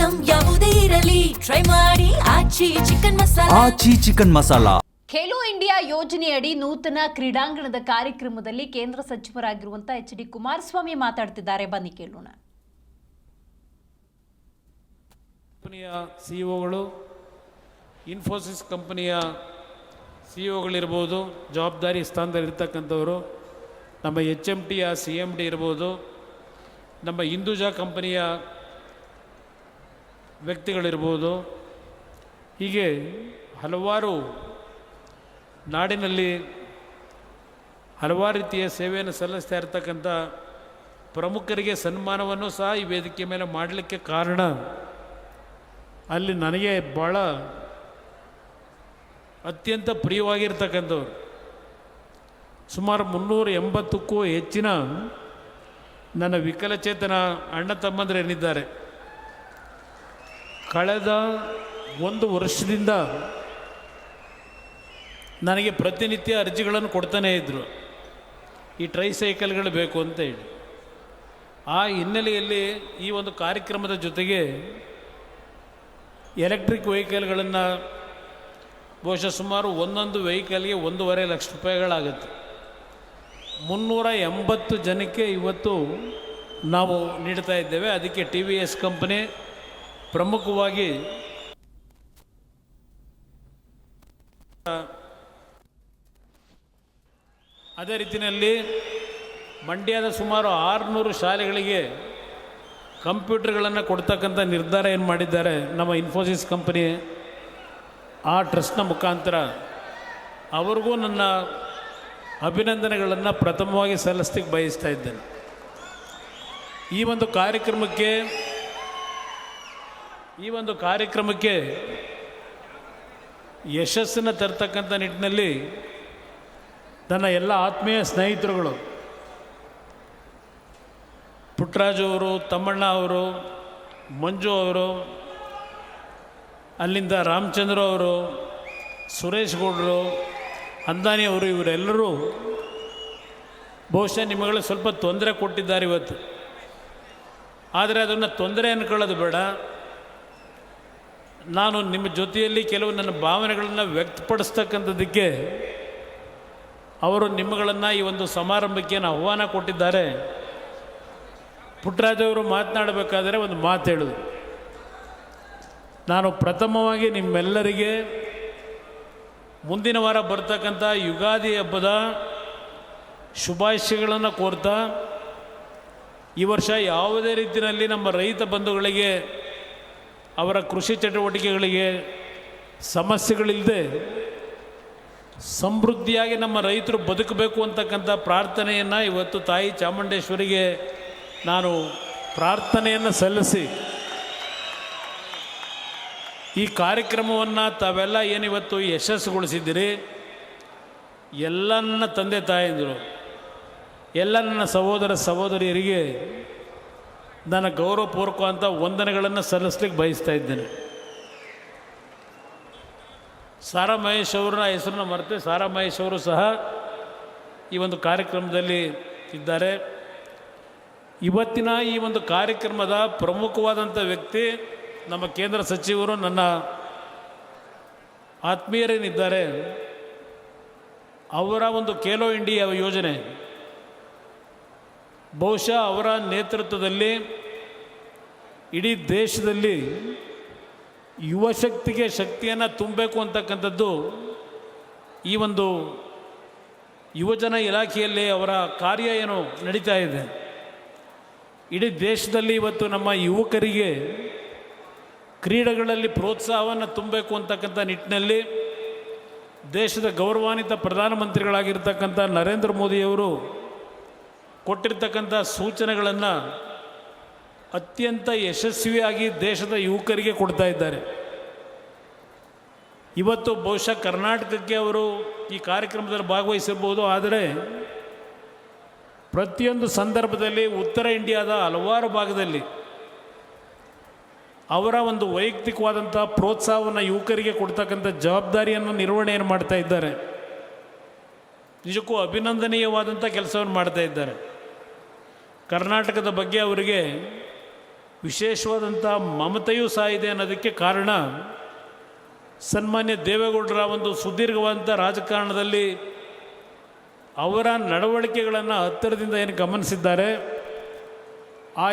Item ಯಾವುದೇ ಇರಲಿ try ಮಾಡಿ ಆಚಿ ಚಿಕನ್ ಮಸಾಲಾ. ಖೇಲೋ ಇಂಡಿಯಾ ಯೋಜನೆಯಡಿ ನೂತನ ಕ್ರೀಡಾಂಗಣದ ಕಾರ್ಯಕ್ರಮದಲ್ಲಿ ಕೇಂದ್ರ ಸಚಿವರಾಗಿರುವಂತಹ ಎಚ್.ಡಿ. ಕುಮಾರಸ್ವಾಮಿ ಮಾತಾಡ್ತಿದ್ದಾರೆ. ಬನ್ನಿ ಕೇಳೋಣ. ಕಂಪನಿಯ ಸಿಇಒಗಳು, ಇನ್ಫೋಸಿಸ್ ಕಂಪನಿಯ ಸಿಇಒಗಳಿರ್ಬೋದು, ಜವಾಬ್ದಾರಿ ಸ್ಥಾನದಲ್ಲಿರ್ತಕ್ಕಂಥವರು, ನಮ್ಮ HMTಯ CMD ಇರ್ಬೋದು, ನಮ್ಮ ಹಿಂದೂಜಾ ಕಂಪನಿಯ ವ್ಯಕ್ತಿಗಳಿರ್ಬೋದು, ಹೀಗೆ ಹಲವಾರು ನಾಡಿನಲ್ಲಿ ಹಲವಾರು ರೀತಿಯ ಸೇವೆಯನ್ನು ಸಲ್ಲಿಸ್ತಾ ಇರತಕ್ಕಂಥ ಪ್ರಮುಖರಿಗೆ ಸನ್ಮಾನವನ್ನು ಸಹ ಈ ವೇದಿಕೆ ಮೇಲೆ ಮಾಡಲಿಕ್ಕೆ ಕಾರಣ, ಅಲ್ಲಿ ನನಗೆ ಭಾಳ ಅತ್ಯಂತ ಪ್ರಿಯವಾಗಿರ್ತಕ್ಕಂಥವ್ರು ಸುಮಾರು 380ಕ್ಕೂ ಹೆಚ್ಚಿನ ನನ್ನ ವಿಕಲಚೇತನ ಅಣ್ಣ ತಮ್ಮಂದರೇನಿದ್ದಾರೆ, ಕಳೆದ 1 ವರ್ಷದಿಂದ ನನಗೆ ಪ್ರತಿನಿತ್ಯ ಅರ್ಜಿಗಳನ್ನು ಕೊಡ್ತಾನೇ ಇದ್ದರು, ಈ ಟ್ರೈಸೈಕಲ್ಗಳು ಬೇಕು ಅಂತ ಹೇಳಿ. ಆ ಹಿನ್ನೆಲೆಯಲ್ಲಿ ಈ ಒಂದು ಕಾರ್ಯಕ್ರಮದ ಜೊತೆಗೆ ಎಲೆಕ್ಟ್ರಿಕ್ ವೆಹಿಕಲ್ಗಳನ್ನು ಬಹುಶಃ ಸುಮಾರು ಒಂದೊಂದು ವೆಹಿಕಲ್ಗೆ 1.5 ಲಕ್ಷ ರೂಪಾಯಿಗಳಾಗುತ್ತೆ. 380 ಜನಕ್ಕೆ ಇವತ್ತು ನಾವು ನೀಡ್ತಾ ಇದ್ದೇವೆ. ಅದಕ್ಕೆ TVS ಕಂಪನಿ ಪ್ರಮುಖವಾಗಿ ಅದೇ ರೀತಿಯಲ್ಲಿ ಮಂಡ್ಯದ ಸುಮಾರು 600 ಶಾಲೆಗಳಿಗೆ ಕಂಪ್ಯೂಟರ್ಗಳನ್ನು ಕೊಡ್ತಕ್ಕಂಥ ನಿರ್ಧಾರ ಏನು ಮಾಡಿದ್ದಾರೆ ನಮ್ಮ ಇನ್ಫೋಸಿಸ್ ಕಂಪನಿ, ಆ ಟ್ರಸ್ಟ್ನ ಮುಖಾಂತರ ಅವ್ರಿಗೂ ನನ್ನ ಅಭಿನಂದನೆಗಳನ್ನು ಪ್ರಥಮವಾಗಿ ಸಲ್ಲಿಸ್ಲಿಕ್ಕೆ ಬಯಸ್ತಾ ಇದ್ದೇನೆ. ಈ ಒಂದು ಕಾರ್ಯಕ್ರಮಕ್ಕೆ ಯಶಸ್ಸನ್ನು ತರ್ತಕ್ಕಂಥ ನಿಟ್ಟಿನಲ್ಲಿ ನನ್ನ ಎಲ್ಲ ಆತ್ಮೀಯ ಸ್ನೇಹಿತರುಗಳು, ಪುಟ್ಟರಾಜು ಅವರು, ತಮ್ಮಣ್ಣ ಅವರು, ಮಂಜು ಅವರು, ಅಲ್ಲಿಂದ ರಾಮಚಂದ್ರ ಅವರು, ಸುರೇಶ್ ಗೌಡರು, ಅಂದಾನಿ ಅವರು, ಇವರೆಲ್ಲರೂ ಬಹುಶಃ ನಿಮಗೆ ಸ್ವಲ್ಪ ತೊಂದರೆ ಕೊಟ್ಟಿದ್ದಾರೆ ಇವತ್ತು. ಆದರೆ ಅದನ್ನು ತೊಂದರೆ ಅಂದ್ಕೊಳ್ಳೋದು ಬೇಡ. ನಾನು ನಿಮ್ಮ ಜೊತೆಯಲ್ಲಿ ಕೆಲವು ನನ್ನ ಭಾವನೆಗಳನ್ನು ವ್ಯಕ್ತಪಡಿಸ್ತಕ್ಕಂಥದ್ದಕ್ಕೆ ಅವರು ನಿಮ್ಮಗಳನ್ನು ಈ ಒಂದು ಸಮಾರಂಭಕ್ಕೆ ಆಹ್ವಾನ ಕೊಟ್ಟಿದ್ದಾರೆ. ಪುಟ್ಟರಾಜವರು ಮಾತನಾಡಬೇಕಾದರೆ ಒಂದು ಮಾತು ಹೇಳೋದು, ನಾನು ಪ್ರಥಮವಾಗಿ ನಿಮ್ಮೆಲ್ಲರಿಗೆ ಮುಂದಿನ ವಾರ ಬರ್ತಕ್ಕಂಥ ಯುಗಾದಿ ಹಬ್ಬದ ಶುಭಾಶಯಗಳನ್ನು ಕೋರ್ತಾ, ಈ ವರ್ಷ ಯಾವುದೇ ರೀತಿಯಲ್ಲಿ ನಮ್ಮ ರೈತ ಬಂಧುಗಳಿಗೆ ಅವರ ಕೃಷಿ ಚಟುವಟಿಕೆಗಳಿಗೆ ಸಮಸ್ಯೆಗಳಿಲ್ಲದೆ ಸಮೃದ್ಧಿಯಾಗಿ ನಮ್ಮ ರೈತರು ಬದುಕಬೇಕು ಅಂತಕ್ಕಂಥ ಪ್ರಾರ್ಥನೆಯನ್ನು ಇವತ್ತು ತಾಯಿ ಚಾಮುಂಡೇಶ್ವರಿಗೆ ನಾನು ಪ್ರಾರ್ಥನೆಯನ್ನು ಸಲ್ಲಿಸಿ, ಈ ಕಾರ್ಯಕ್ರಮವನ್ನು ತಾವೆಲ್ಲ ಏನಿವತ್ತು ಯಶಸ್ಸುಗೊಳಿಸಿದ್ದೀರಿ, ಎಲ್ಲ ನನ್ನ ತಂದೆ ತಾಯಂದಿರು, ಎಲ್ಲ ನನ್ನ ಸಹೋದರ ಸಹೋದರಿಯರಿಗೆ ನನ್ನ ಗೌರವಪೂರ್ವಕವಾದಂಥ ವಂದನೆಗಳನ್ನು ಸಲ್ಲಿಸ್ಲಿಕ್ಕೆ ಬಯಸ್ತಾ ಇದ್ದೇನೆ. ಸಾರಾ ಮಹೇಶ್ ಅವ್ರನ್ನ ಹೆಸರನ್ನ ಮರೆತೆ ಸಾರಾ ಮಹೇಶ್ ಅವರು ಸಹ ಈ ಒಂದು ಕಾರ್ಯಕ್ರಮದಲ್ಲಿ ಇದ್ದಾರೆ. ಇವತ್ತಿನ ಈ ಒಂದು ಕಾರ್ಯಕ್ರಮದ ಪ್ರಮುಖವಾದಂಥ ವ್ಯಕ್ತಿ ನಮ್ಮ ಕೇಂದ್ರ ಸಚಿವರು, ನನ್ನ ಆತ್ಮೀಯರೇನಿದ್ದಾರೆ, ಅವರ ಒಂದು ಖೇಲೋ ಇಂಡಿಯಾ ಯೋಜನೆ ಬಹುಶಃ ಅವರ ನೇತೃತ್ವದಲ್ಲಿ ಇಡೀ ದೇಶದಲ್ಲಿ ಯುವಶಕ್ತಿಗೆ ಶಕ್ತಿಯನ್ನು ತುಂಬಬೇಕು ಅಂತಕ್ಕಂಥದ್ದು ಈ ಒಂದು ಯುವಜನ ಇಲಾಖೆಯಲ್ಲಿ ಅವರ ಕಾರ್ಯ ಏನು ನಡೀತಾ ಇದೆ. ಇಡೀ ದೇಶದಲ್ಲಿ ಇವತ್ತು ನಮ್ಮ ಯುವಕರಿಗೆ ಕ್ರೀಡೆಗಳಲ್ಲಿ ಪ್ರೋತ್ಸಾಹವನ್ನು ತುಂಬಬೇಕು ಅಂತಕ್ಕಂಥ ನಿಟ್ಟಿನಲ್ಲಿ ದೇಶದ ಗೌರವಾನ್ವಿತ ಪ್ರಧಾನಮಂತ್ರಿಗಳಾಗಿರ್ತಕ್ಕಂಥ ನರೇಂದ್ರ ಮೋದಿಯವರು ಕೊಟ್ಟಿರ್ತಕ್ಕಂಥ ಸೂಚನೆಗಳನ್ನು ಅತ್ಯಂತ ಯಶಸ್ವಿಯಾಗಿ ದೇಶದ ಯುವಕರಿಗೆ ಕೊಡ್ತಾ ಇದ್ದಾರೆ. ಇವತ್ತು ಬಹುಶಃ ಕರ್ನಾಟಕಕ್ಕೆ ಅವರು ಈ ಕಾರ್ಯಕ್ರಮದಲ್ಲಿ ಭಾಗವಹಿಸಿರ್ಬೋದು, ಆದರೆ ಪ್ರತಿಯೊಂದು ಸಂದರ್ಭದಲ್ಲಿ ಉತ್ತರ ಇಂಡಿಯಾದ ಹಲವಾರು ಭಾಗದಲ್ಲಿ ಅವರ ಒಂದು ವೈಯಕ್ತಿಕವಾದಂಥ ಪ್ರೋತ್ಸಾಹವನ್ನು ಯುವಕರಿಗೆ ಕೊಡ್ತಕ್ಕಂಥ ಜವಾಬ್ದಾರಿಯನ್ನು ನಿರ್ವಹಣೆಯನ್ನು ಮಾಡ್ತಾ ಇದ್ದಾರೆ. ನಿಜಕ್ಕೂ ಅಭಿನಂದನೀಯವಾದಂಥ ಕೆಲಸವನ್ನು ಮಾಡ್ತಾ ಇದ್ದಾರೆ. ಕರ್ನಾಟಕದ ಬಗ್ಗೆ ಅವರಿಗೆ ವಿಶೇಷವಾದಂಥ ಮಮತೆಯೂ ಸಹ ಇದೆ ಅನ್ನೋದಕ್ಕೆ ಕಾರಣ ಸನ್ಮಾನ್ಯ ದೇವೇಗೌಡರ ಒಂದು ಸುದೀರ್ಘವಾದಂಥ ರಾಜಕಾರಣದಲ್ಲಿ ಅವರ ನಡವಳಿಕೆಗಳನ್ನು ಹತ್ತಿರದಿಂದ ಏನು ಗಮನಿಸಿದ್ದಾರೆ ಆ